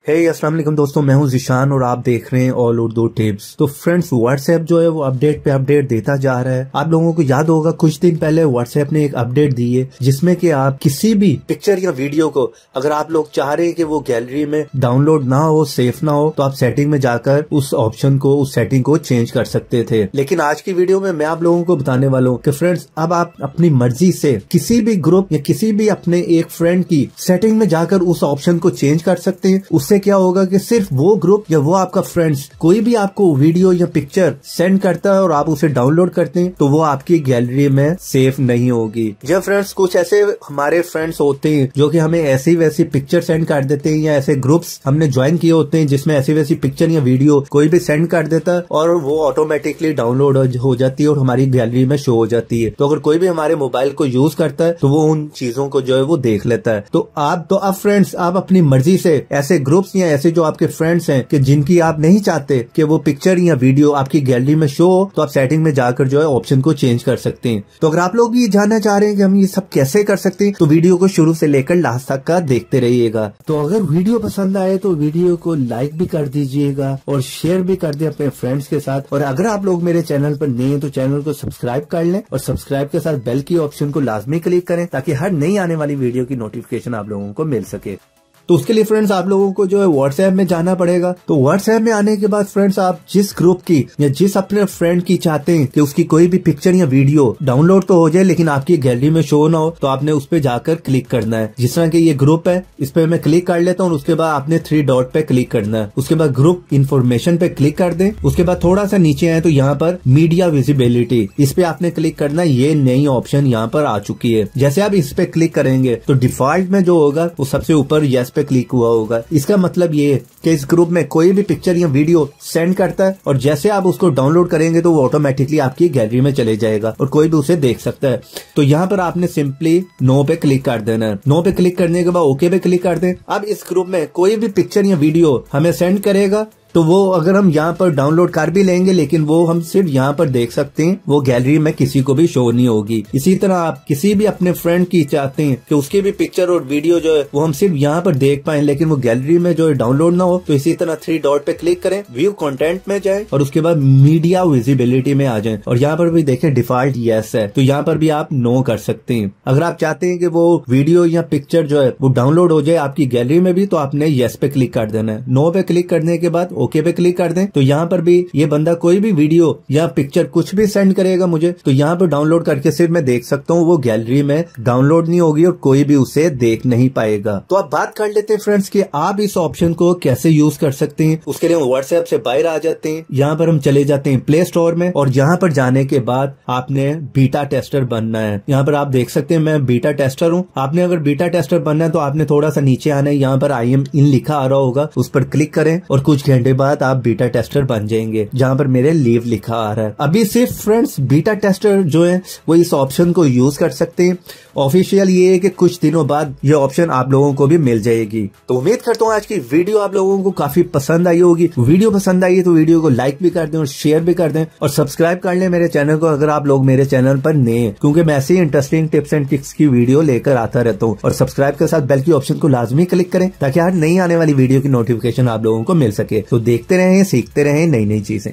अस्सलाम वालेकुम दोस्तों, मैं हूं जिशान और आप देख रहे हैं ऑल उर्दू टिप्स। तो फ्रेंड्स, व्हाट्सएप जो है वो अपडेट पे अपडेट देता जा रहा है। आप लोगों को याद होगा कुछ दिन पहले व्हाट्सएप ने एक अपडेट दी है जिसमें कि आप किसी भी पिक्चर या वीडियो को अगर आप लोग चाह रहे हैं कि वो गैलरी में डाउनलोड ना हो, सेफ ना हो, तो आप सेटिंग में जाकर उस ऑप्शन को, उस सेटिंग को चेंज कर सकते थे। लेकिन आज की वीडियो में मैं आप लोगों को बताने वाला हूँ कि फ्रेंड्स, अब आप अपनी मर्जी से किसी भी ग्रुप या किसी भी अपने एक फ्रेंड की सेटिंग में जाकर उस ऑप्शन को चेंज कर सकते हैं। उससे क्या होगा कि सिर्फ वो ग्रुप या वो आपका फ्रेंड्स कोई भी आपको वीडियो या पिक्चर सेंड करता है और आप उसे डाउनलोड करते हैं तो वो आपकी गैलरी में सेफ नहीं होगी। जब फ्रेंड्स कुछ ऐसे हमारे फ्रेंड्स होते हैं जो कि हमें ऐसी वैसी पिक्चर सेंड कर देते हैं या ऐसे ग्रुप्स हमने ज्वाइन किए होते हैं जिसमें ऐसी वैसी पिक्चर या वीडियो कोई भी सेंड कर देता है और वो ऑटोमेटिकली डाउनलोड हो जाती है और हमारी गैलरी में शो हो जाती है। तो अगर कोई भी हमारे मोबाइल को यूज करता है तो वो उन चीजों को जो है वो देख लेता है। तो अब फ्रेंड्स, आप अपनी मर्जी से ऐसे ग्रुप्स या ऐसे जो आपके फ्रेंड्स हैं कि जिनकी आप नहीं चाहते कि वो पिक्चर या वीडियो आपकी गैलरी में शो हो, तो आप सेटिंग में जाकर जो है ऑप्शन को चेंज कर सकते हैं। तो अगर आप लोग भी जानना चाह रहे हैं कि हम ये सब कैसे कर सकते हैं तो वीडियो को शुरू से लेकर लास्ट तक का देखते रहिएगा। तो अगर वीडियो पसंद आए तो वीडियो को लाइक भी कर दीजिएगा और शेयर भी कर दे अपने फ्रेंड्स के साथ। और अगर आप लोग मेरे चैनल पर नए हैं तो चैनल को सब्सक्राइब कर लें और सब्सक्राइब के साथ बेल की ऑप्शन को लाजमी क्लिक करें ताकि हर नई आने वाली वीडियो की नोटिफिकेशन आप लोगों को मिल सके। तो उसके लिए फ्रेंड्स आप लोगों को जो है व्हाट्सएप में जाना पड़ेगा। तो व्हाट्सएप में आने के बाद फ्रेंड्स, आप जिस ग्रुप की या जिस अपने फ्रेंड की चाहते हैं कि उसकी कोई भी पिक्चर या वीडियो डाउनलोड तो हो जाए लेकिन आपकी गैलरी में शो ना हो, तो आपने उस पर जाकर क्लिक करना है। जिस तरह की ये ग्रुप है, इस पे मैं क्लिक कर लेता हूँ और उसके बाद आपने 3 डॉट पे क्लिक करना है। उसके बाद ग्रुप इन्फॉर्मेशन पे क्लिक कर दें। उसके बाद थोड़ा सा नीचे आए तो यहाँ पर मीडिया विजिबिलिटी, इस पे आपने क्लिक करना है। ये नई ऑप्शन यहाँ पर आ चुकी है। जैसे आप इस पे क्लिक करेंगे तो डिफॉल्ट में जो होगा वो सबसे ऊपर यस पे क्लिक हुआ होगा। इसका मतलब ये है कि इस ग्रुप में कोई भी पिक्चर या वीडियो सेंड करता है और जैसे आप उसको डाउनलोड करेंगे तो वो ऑटोमेटिकली आपकी गैलरी में चले जाएगा और कोई भी उसे देख सकता है। तो यहाँ पर आपने सिंपली नो पे क्लिक कर देना है। नो पे क्लिक करने के बाद ओके पे क्लिक कर दें। अब इस ग्रुप में कोई भी पिक्चर या वीडियो हमें सेंड करेगा तो वो अगर हम यहाँ पर डाउनलोड कर भी लेंगे लेकिन वो हम सिर्फ यहाँ पर देख सकते हैं, वो गैलरी में किसी को भी शो नहीं होगी। इसी तरह आप किसी भी अपने फ्रेंड की चाहते हैं कि उसकी भी पिक्चर और वीडियो जो है वो हम सिर्फ यहाँ पर देख पाए लेकिन वो गैलरी में जो है डाउनलोड ना हो, तो इसी तरह 3 डॉट पे क्लिक करें, व्यू कंटेंट में जाए और उसके बाद मीडिया विजिबिलिटी में आ जाए और यहाँ पर भी देखें डिफॉल्ट यस है, तो यहाँ पर भी आप नो कर सकते हैं। अगर आप चाहते हैं कि वो वीडियो या पिक्चर जो है वो डाउनलोड हो जाए आपकी गैलरी में भी, तो आपने यस पे क्लिक कर देना है। नो पे क्लिक करने के बाद ओके पे क्लिक कर दें। तो यहाँ पर भी ये बंदा कोई भी वीडियो या पिक्चर कुछ भी सेंड करेगा मुझे, तो यहाँ पर डाउनलोड करके सिर्फ मैं देख सकता हूँ, वो गैलरी में डाउनलोड नहीं होगी और कोई भी उसे देख नहीं पाएगा। तो अब बात कर लेते हैं फ्रेंड्स कि आप इस ऑप्शन को कैसे यूज कर सकते हैं। उसके लिए व्हाट्सएप से बाहर आ जाते हैं। यहाँ पर हम चले जाते हैं प्ले स्टोर में और यहाँ पर जाने के बाद आपने बीटा टेस्टर बनना है। यहाँ पर आप देख सकते हैं मैं बीटा टेस्टर हूँ। आपने अगर बीटा टेस्टर बनना है तो आपने थोड़ा सा नीचे आना है। यहाँ पर आई एम इन लिखा आ रहा होगा, उस पर क्लिक करें और कुछ घंटे बाद आप बीटा टेस्टर बन जाएंगे। जहां पर मेरे लीव लिखा आ रहा है। अभी सिर्फ फ्रेंड्स बीटा टेस्टर जो है वो इस ऑप्शन को यूज कर सकते हैं। ऑफिशियल ये है कि कुछ दिनों बाद ये ऑप्शन आप लोगों को भी मिल जाएगी। तो उम्मीद करता हूँ आज की वीडियो आप लोगों को काफी पसंद आई होगी। वीडियो पसंद आई है तो वीडियो को लाइक भी कर दें और शेयर भी कर दें और सब्सक्राइब कर लें मेरे चैनल को अगर आप लोग मेरे चैनल पर नए हैं, क्योंकि मैं ऐसी इंटरेस्टिंग टिप्स एंड ट्रिक्स की वीडियो लेकर आता रहता हूँ। और सब्सक्राइब के साथ बेल की ऑप्शन को लाजमी क्लिक करें ताकि हर नई आने वाली वीडियो की नोटिफिकेशन आप लोगों को मिल सके। तो देखते रहें, सीखते रहें नई नई चीजें।